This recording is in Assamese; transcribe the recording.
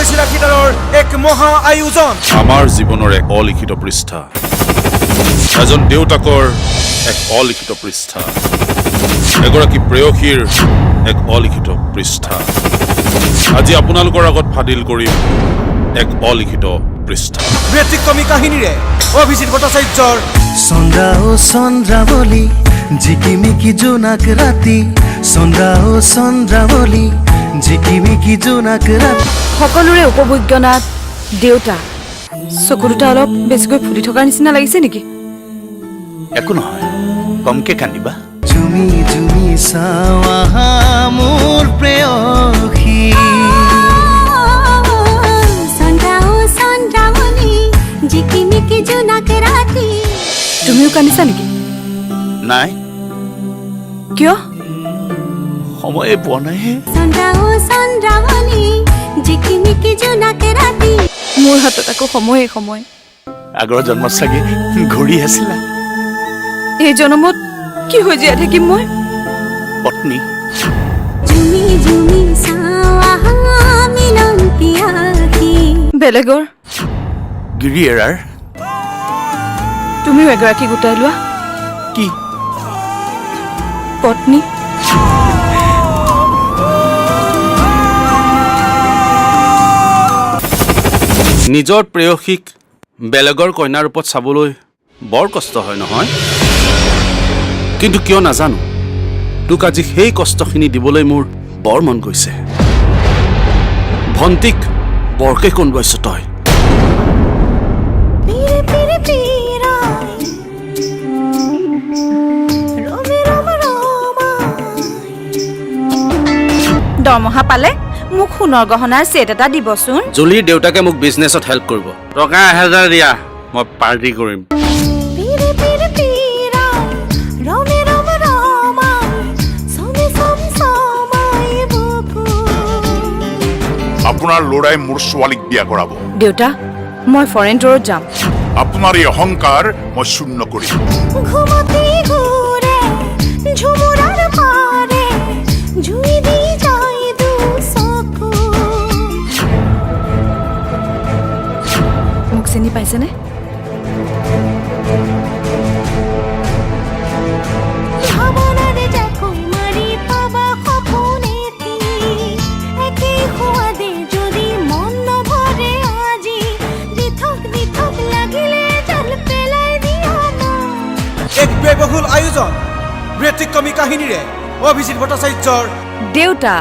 তুলসীৰাশিদাৰৰ এক মহা আয়োজন আমাৰ জীৱনৰ এক অলিখিত পৃষ্ঠা এজন দেউতাকৰ এক অলিখিত পৃষ্ঠা এগৰাকী প্ৰেয়সীৰ এক অলিখিত পৃষ্ঠা আজি আপোনালোকৰ আগত ফাদিল কৰিম এক অলিখিত পৃষ্ঠা ব্যতিক্ৰমী কাহিনীৰে অভিজিত ভট্টাচাৰ্যৰ চন্দ্ৰা ও চন্দ্ৰাৱলী জিকিমিকি জোনাক ৰাতি চন্দ্ৰা ও চন্দ্ৰাৱলী জিকিমিকি জোনাক ৰাতি সকলোৰে উপভোগ্য নাট দেউতা চকু দুটা অলপ বেছিকৈ ফুলি থকাৰ নিচিনা লাগিছে নেকি একো নহয় কমকে কান্দিবা জুমি জুমি চাৱা মোৰ প্ৰেয়সী তুমিও কান্দিছা নেকি নাই কিয় সময়ে পোৱা নাই মোৰ হাতত আকৌ সময়ে সময় আগৰ জন্মত চাগে ঘূৰি আছিলা এই জনমত কি হৈ জীয়াই থাকিম মই পত্নী বেলেগৰ গিৰি এৰাৰ তুমিও এগৰাকী গোটাই লোৱা কি পত্নী নিজৰ প্ৰেয়সীক বেলেগৰ কন্যাৰ ৰূপত চাবলৈ বৰ কষ্ট হয় নহয় কিন্তু কিয় নাজানো তোক আজি সেই কষ্টখিনি দিবলৈ মোৰ বৰ মন গৈছে ভণ্টিক বৰকে কন্দুৱাইছ তই দৰমহা পালে মোক সোণৰ গহনাৰ ছেট এটা দিবচোন জুলিৰ দেউতাকে মোক বিজনেছত হেল্প কৰিব টকা 1000 দিয়া মই পাৰ্টি কৰিম আপোনাৰ লৰাই মোৰ ছোৱালীক বিয়া কৰাব দেউতা মই ফৰেন টুৰত যাম আপোনাৰ এই অহংকাৰ মই শূন্য কৰিম মোক চিনি পাইছেনে এক ব্যয়বহুল আয়োজন ব্যতিক্ৰমী কাহিনীৰে অভিজিত ভট্টাচাৰ্যৰ দেউতা